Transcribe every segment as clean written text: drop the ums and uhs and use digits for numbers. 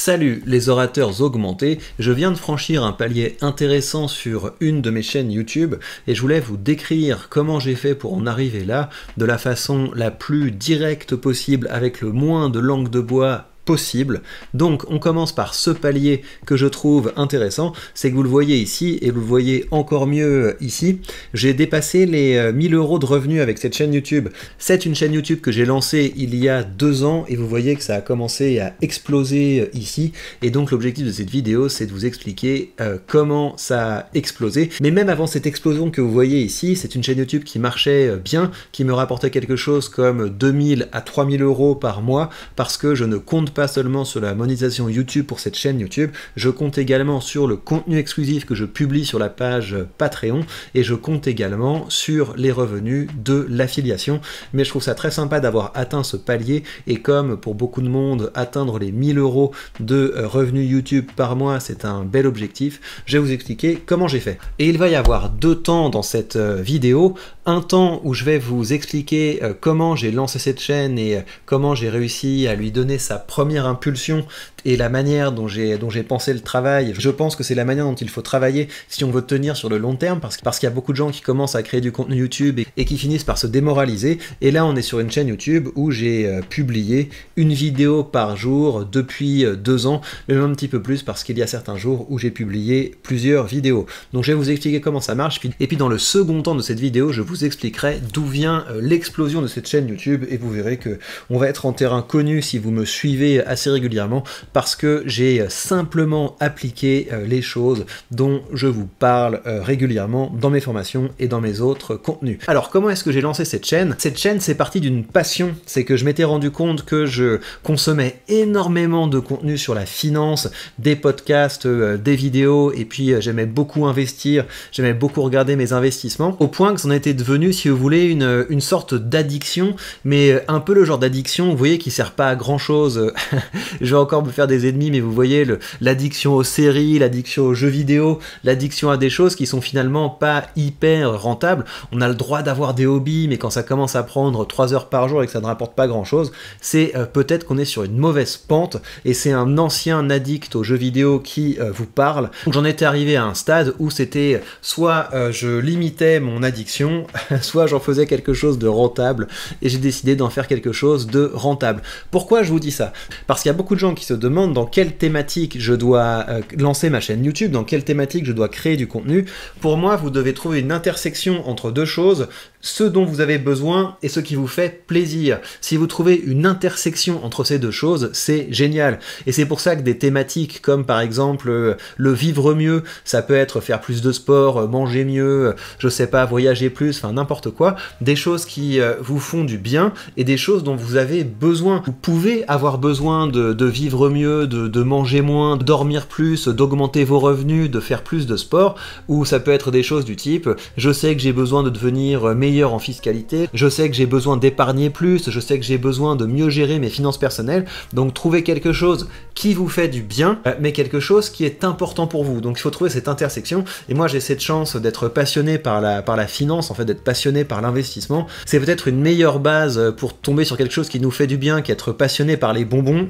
Salut les orateurs augmentés, je viens de franchir un palier intéressant sur une de mes chaînes YouTube et je voulais vous décrire comment j'ai fait pour en arriver là de la façon la plus directe possible avec le moins de langue de bois possible. Donc on commence par ce palier que je trouve intéressant, c'est que vous le voyez ici et vous le voyez encore mieux ici. J'ai dépassé les 1000 € de revenus avec cette chaîne YouTube. C'est une chaîne YouTube que j'ai lancée il y a 2 ans et vous voyez que ça a commencé à exploser ici. Et donc l'objectif de cette vidéo, c'est de vous expliquer comment ça a explosé. Mais même avant cette explosion que vous voyez ici, c'est une chaîne YouTube qui marchait bien, qui me rapportait quelque chose comme 2000 à 3000 € par mois parce que je ne compte pas seulement sur la monétisation YouTube pour cette chaîne YouTube, je compte également sur le contenu exclusif que je publie sur la page Patreon et je compte également sur les revenus de l'affiliation. Mais je trouve ça très sympa d'avoir atteint ce palier et comme pour beaucoup de monde, atteindre les 1000 € de revenus YouTube par mois, c'est un bel objectif. Je vais vous expliquer comment j'ai fait. Et il va y avoir 2 temps dans cette vidéo. Un temps où je vais vous expliquer comment j'ai lancé cette chaîne et comment j'ai réussi à lui donner sa première impulsion et la manière dont j'ai pensé le travail. Je pense que c'est la manière dont il faut travailler si on veut tenir sur le long terme parce qu'il y a beaucoup de gens qui commencent à créer du contenu YouTube et qui finissent par se démoraliser. Et là, on est sur une chaîne YouTube où j'ai publié une vidéo par jour depuis 2 ans, même un petit peu plus parce qu'il y a certains jours où j'ai publié plusieurs vidéos. Donc je vais vous expliquer comment ça marche. Et puis dans le second temps de cette vidéo, je vous expliquerai d'où vient l'explosion de cette chaîne YouTube et vous verrez que on va être en terrain connu si vous me suivez assez régulièrement parce que j'ai simplement appliqué les choses dont je vous parle régulièrement dans mes formations et dans mes autres contenus. Alors comment est-ce que j'ai lancé cette chaîne? Cette chaîne, c'est parti d'une passion, c'est que je m'étais rendu compte que je consommais énormément de contenu sur la finance, des podcasts, des vidéos et puis j'aimais beaucoup investir, j'aimais beaucoup regarder mes investissements au point que c'en était devenu, si vous voulez, une sorte d'addiction, mais un peu le genre d'addiction, vous voyez, qui sert pas à grand chose. Je vais encore me faire des ennemis, mais vous voyez l'addiction aux séries, l'addiction aux jeux vidéo, l'addiction à des choses qui sont finalement pas hyper rentables. On a le droit d'avoir des hobbies, mais quand ça commence à prendre 3 heures par jour et que ça ne rapporte pas grand chose, c'est peut-être qu'on est sur une mauvaise pente et c'est un ancien addict aux jeux vidéo qui vous parle. Donc j'en étais arrivé à un stade où c'était soit je limitais mon addiction, soit j'en faisais quelque chose de rentable et j'ai décidé d'en faire quelque chose de rentable. Pourquoi je vous dis ça? Parce qu'il y a beaucoup de gens qui se demandent dans quelle thématique je dois lancer ma chaîne YouTube, dans quelle thématique je dois créer du contenu. Pour moi, vous devez trouver une intersection entre 2 choses, ce dont vous avez besoin et ce qui vous fait plaisir. Si vous trouvez une intersection entre ces 2 choses, c'est génial. Et c'est pour ça que des thématiques comme par exemple le vivre mieux, ça peut être faire plus de sport, manger mieux, je sais pas, voyager plus, enfin n'importe quoi, des choses qui vous font du bien et des choses dont vous avez besoin. Vous pouvez avoir besoin de vivre mieux, de manger moins, de dormir plus, d'augmenter vos revenus, de faire plus de sport, ou ça peut être des choses du type je sais que j'ai besoin de devenir meilleur en fiscalité, je sais que j'ai besoin d'épargner plus, je sais que j'ai besoin de mieux gérer mes finances personnelles. Donc trouvez quelque chose qui vous fait du bien, mais quelque chose qui est important pour vous. Donc il faut trouver cette intersection et moi j'ai cette chance d'être passionné par la finance, en fait d'être passionné par l'investissement. C'est peut-être une meilleure base pour tomber sur quelque chose qui nous fait du bien qu'être passionné par les bonbons.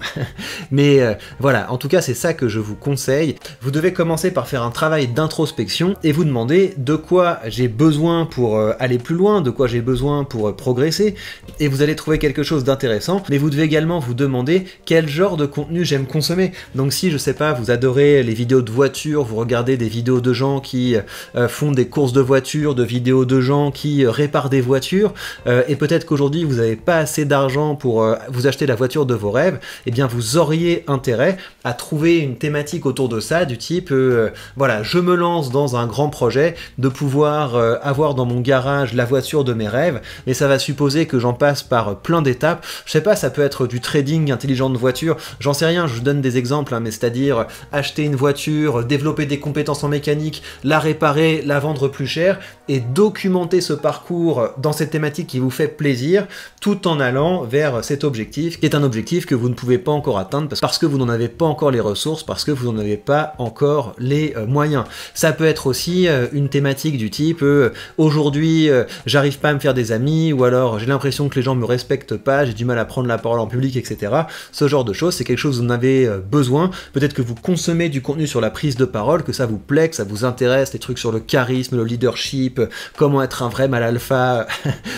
Mais voilà, en tout cas c'est ça que je vous conseille. Vous devez commencer par faire un travail d'introspection et vous demander de quoi j'ai besoin pour aller plus loin, de quoi j'ai besoin pour progresser, et vous allez trouver quelque chose d'intéressant. Mais vous devez également vous demander quel genre de contenu j'aime consommer. Donc si, je sais pas, vous adorez les vidéos de voitures, vous regardez des vidéos de gens qui font des courses de voitures, de vidéos de gens qui réparent des voitures, et peut-être qu'aujourd'hui vous n'avez pas assez d'argent pour vous acheter la voiture de vos rêves, et bien vous auriez intérêt à trouver une thématique autour de ça, du type voilà, je me lance dans un grand projet de pouvoir avoir dans mon garage la voiture de mes rêves, mais ça va supposer que j'en passe par plein d'étapes. Je sais pas, ça peut être du trading intelligent de voiture, j'en sais rien, je vous donne des exemples, hein, mais c'est-à-dire acheter une voiture, développer des compétences en mécanique, la réparer, la vendre plus cher, et documenter ce parcours dans cette thématique qui vous fait plaisir, tout en allant vers cet objectif, qui est un objectif que vous ne pouvez pas encore atteindre parce que vous n'en avez pas encore les ressources, parce que vous n'en avez pas encore les moyens. Ça peut être aussi une thématique du type aujourd'hui j'arrive pas à me faire des amis, ou alors j'ai l'impression que les gens me respectent pas, j'ai du mal à prendre la parole en public, etc. Ce genre de choses, c'est quelque chose dont vous en avez besoin. Peut-être que vous consommez du contenu sur la prise de parole, que ça vous plaît, que ça vous intéresse, les trucs sur le charisme, le leadership, comment être un vrai mâle alpha,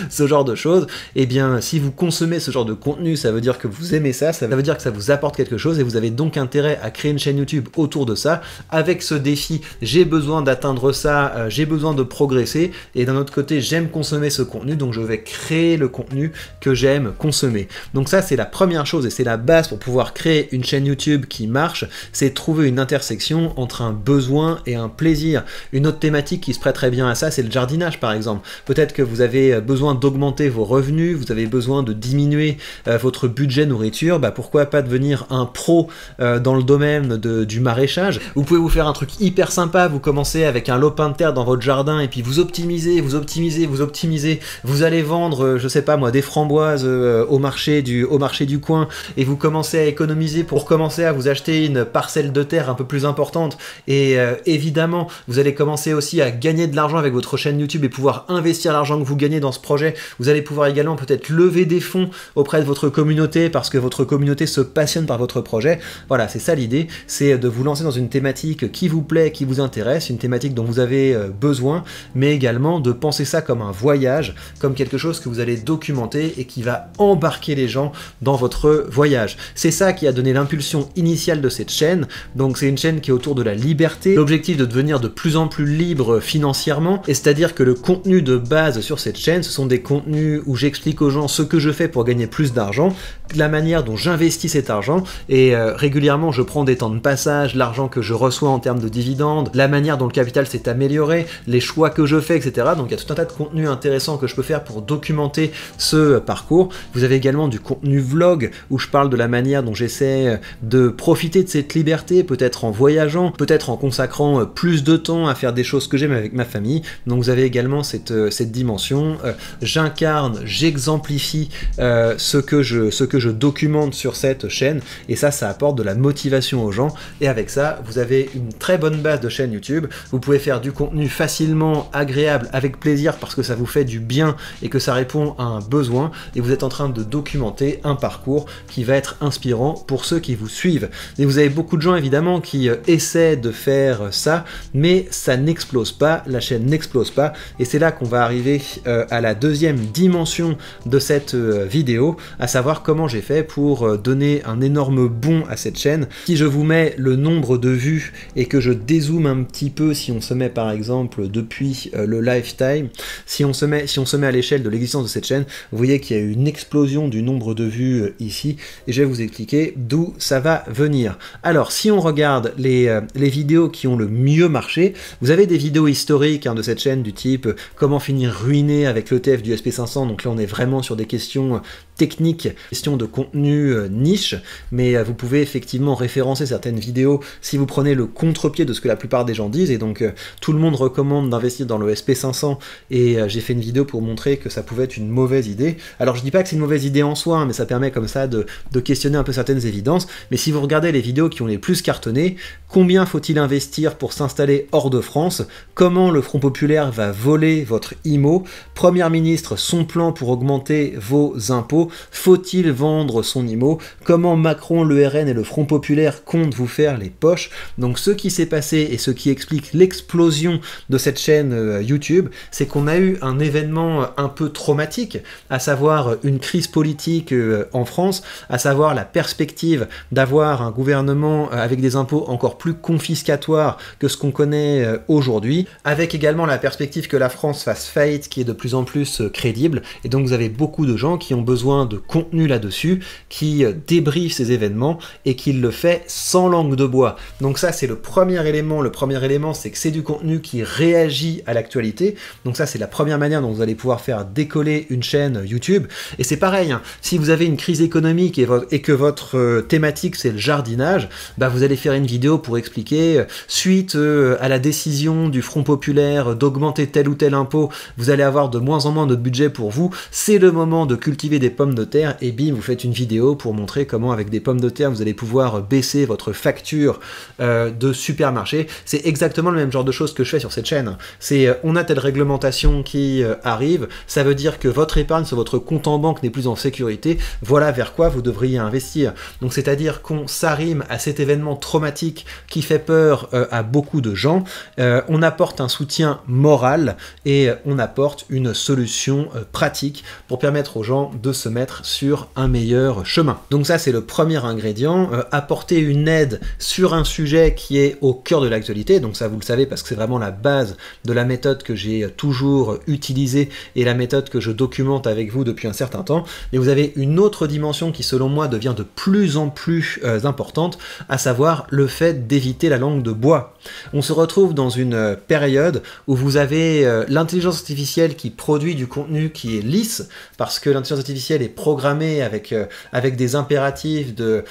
ce genre de choses. Eh bien, si vous consommez ce genre de contenu, ça veut dire que vous aimez ça, ça veut dire que ça vous apporte quelque chose, et vous avez donc intérêt à créer une chaîne YouTube autour de ça, avec ce défi, j'ai besoin d'atteindre ça, j'ai besoin de progresser, et d'un autre côté, j'aime consommer ce contenu, donc je vais créer le contenu que j'aime consommer. Donc ça, c'est la première chose, et c'est la base pour pouvoir créer une chaîne YouTube qui marche, c'est trouver une intersection entre un besoin et un plaisir. Une autre thématique qui se prête très bien à ça, c'est le jardinage par exemple. Peut-être que vous avez besoin d'augmenter vos revenus, vous avez besoin de diminuer votre budget nourriture, bah pourquoi pas devenir un pro dans le domaine du maraîchage. Vous pouvez vous faire un truc hyper sympa, vous commencez avec un lopin de terre dans votre jardin et puis vous optimisez, vous allez vendre, je sais pas moi, des framboises au marché du coin, et vous commencez à économiser pour commencer à vous acheter une parcelle de terre un peu plus importante, et évidemment vous allez commencer aussi à gagner de l'argent avec votre chaîne YouTube et pouvoir investir l'argent que vous gagnez dans ce projet. Vous allez pouvoir également peut-être lever des fonds auprès de votre communauté parce que votre communauté se passionne par votre projet. Voilà, c'est ça l'idée, c'est de vous lancer dans une thématique qui vous plaît, qui vous intéresse, une thématique dont vous avez besoin, mais également de penser ça comme un voyage, comme quelque chose que vous allez documenter et qui va embarquer les gens dans votre voyage. C'est ça qui a donné l'impulsion initiale de cette chaîne. Donc c'est une chaîne qui est autour de la liberté, l'objectif de devenir de plus en plus libre financièrement, et c'est-à-dire que le contenu de base sur cette chaîne, ce sont des contenus où j'explique aux gens ce que je fais pour gagner plus d'argent, la manière dont j'investis cet argent, et régulièrement je prends des temps de passage, l'argent que je reçois en termes de dividendes, la manière dont le capital s'est amélioré, les choix que je fais, etc. Donc il y a tout un tas de contenus intéressants que je peux faire pour documenter ce parcours. Vous avez également du contenu vlog où je parle de la manière dont j'essaie de profiter de cette liberté, peut-être en voyageant, peut-être en consacrant plus de temps à faire des choses que j'aime avec ma famille. Donc vous avez également cette dimension. J'incarne, j'exemplifie ce que je documente sur cette chaîne, et ça apporte de la motivation aux gens, et avec ça vous avez une très bonne base de chaîne YouTube. Vous pouvez faire du contenu facilement, agréable, avec plaisir, parce que ça vous fait du bien et que ça répond à un besoin, et vous êtes en train de documenter un parcours qui va être inspirant pour ceux qui vous suivent. Et vous avez beaucoup de gens évidemment qui essaient de faire ça, mais ça n'explose pas, la chaîne n'explose pas, et c'est là qu'on va arriver à la deuxième dimension de cette vidéo, à savoir comment j'ai fait pour donner un énorme bond à cette chaîne. Si je vous mets le nombre de vues et que je dézoome un petit peu, si on se met par exemple depuis le lifetime, si on se met à l'échelle de l'existence de cette chaîne, vous voyez qu'il y a eu une explosion du nombre de vues ici, et je vais vous expliquer d'où ça va venir. Alors si on regarde les vidéos qui ont le mieux marché, vous avez des vidéos historiques de cette chaîne du type comment finir ruiné avec l'ETF du SP500, donc là on est vraiment sur des questions techniques, questions de contenu niche, mais vous pouvez effectivement référencer certaines vidéos si vous prenez le contre-pied de ce que la plupart des gens disent, et donc tout le monde recommande d'investir dans le SP500, et j'ai fait une vidéo pour montrer que ça pouvait être une mauvaise idée. Alors je dis pas que c'est une mauvaise idée en soi, mais ça permet comme ça de questionner un peu certaines évidences. Mais si vous regardez les vidéos qui ont les plus cartonné, combien faut-il investir pour s'installer hors de France, comment le Front Populaire va voler votre IMO, Premier ministre, son plan pour augmenter vos impôts, faut-il vendre son IMO, comment Macron, le RN et le Front Populaire comptent vous faire les poches. Donc ce qui s'est passé et ce qui explique l'explosion de cette chaîne YouTube, c'est qu'on a eu un événement un peu traumatique, à savoir une crise politique en France, à savoir la perspective d'avoir un gouvernement avec des impôts encore plus confiscatoires que ce qu'on connaît aujourd'hui, avec également la perspective que la France fasse faillite qui est de plus en plus crédible, et donc vous avez beaucoup de gens qui ont besoin de contenu là-dessus, qui débriefent ces événements et qui le fait sans langue de bois. Donc ça c'est le premier élément. Le premier élément, c'est que c'est du contenu qui réagit à l'actualité, donc ça c'est la première manière dont vous allez pouvoir faire décoller une chaîne YouTube. Et c'est pareil, si vous avez une crise économique et que votre thématique c'est le jardinage, bah vous allez faire une vidéo pour expliquer, suite à la décision du Front Populaire d'augmenter tel ou tel impôt, vous allez avoir de moins en moins de budget pour vous, c'est le moment de cultiver des pommes de terre, et bim, vous faites une vidéo pour montrer comment avec des pommes de terre vous allez pouvoir baisser votre facture de supermarché. C'est exactement le même genre de choses que je fais sur cette chaîne. C'est on a telle réglementation qui arrive, ça veut dire que votre épargne sur votre compte en banque n'est plus en sécurité, voilà vers quoi vous devriez investir. Donc c'est-à-dire qu'on s'arrime à cet événement traumatique qui fait peur à beaucoup de gens, on apporte un soutien moral et on apporte une solution pratique pour permettre aux gens de se mettre sur un meilleur chemin. Donc ça c'est le premier ingrédient, apporter une aide sur un sujet qui est au cœur de l'actualité, donc ça vous le savez parce que c'est vraiment la base de la méthode que j'ai toujours utilisée et la méthode que je documente avec vous depuis un certain temps. Mais vous avez une autre dimension qui selon moi devient de plus en plus importante, à savoir le fait d'éviter la langue de bois. On se retrouve dans une période où vous avez l'intelligence artificielle qui produit du contenu qui est lisse, parce que l'intelligence artificielle est programmée avec des impératifs de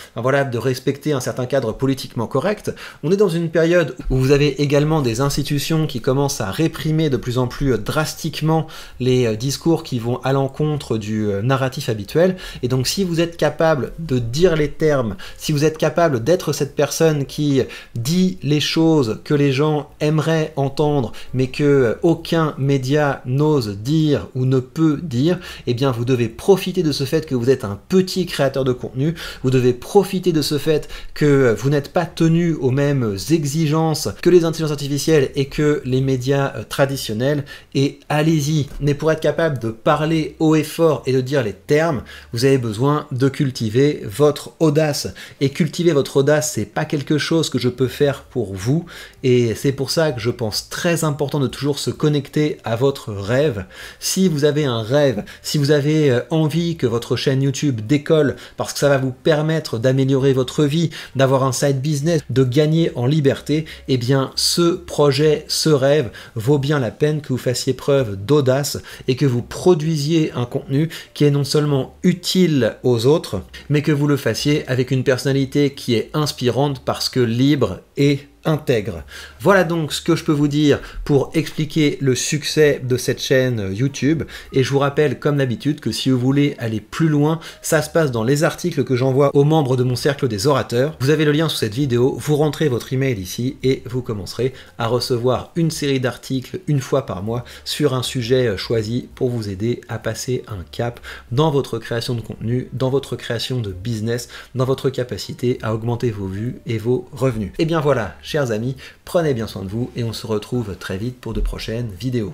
respecter un certain cadre politiquement correct. On est dans une période où vous avez également des institutions qui commencent à réprimer de plus en plus drastiquement les discours qui vont à l'encontre du narratif habituel. Et donc si vous êtes capable de dire les termes, si vous êtes capable d'être cette personne qui dit les choses que les gens aimeraient entendre, mais que aucun média n'ose dire ou ne peut dire, eh bien vous devez profiter de ce fait que vous êtes un petit créateur de contenu, vous devez profiter de ce fait que vous n'êtes pas tenu aux mêmes exigences que les intelligences artificielles et que les médias traditionnels, et allez-y. Mais pour être capable de parler haut et fort et de dire les termes, vous avez besoin de cultiver votre audace. Et cultiver votre audace, c'est pas quelque chose que je peux faire pour vous, et c'est pour ça que je pense très important de toujours se connecter à votre rêve. Si vous avez un rêve, si vous avez envie que votre chaîne YouTube décolle parce que ça va vous permettre d'améliorer votre vie, d'avoir un side business, de gagner en liberté, eh bien ce projet, ce rêve vaut bien la peine que vous fassiez preuve d'audace et que vous produisiez un contenu qui est non seulement utile aux autres, mais que vous le fassiez avec une personnalité qui est inspirante parce que libre et intègre. Voilà donc ce que je peux vous dire pour expliquer le succès de cette chaîne YouTube, et je vous rappelle comme d'habitude que si vous voulez aller plus loin, ça se passe dans les articles que j'envoie aux membres de mon cercle des orateurs. Vous avez le lien sous cette vidéo, vous rentrez votre email ici et vous commencerez à recevoir une série d'articles une fois par mois sur un sujet choisi pour vous aider à passer un cap dans votre création de contenu, dans votre création de business, dans votre capacité à augmenter vos vues et vos revenus. Et bien voilà, chers amis, prenez bien soin de vous et on se retrouve très vite pour de prochaines vidéos.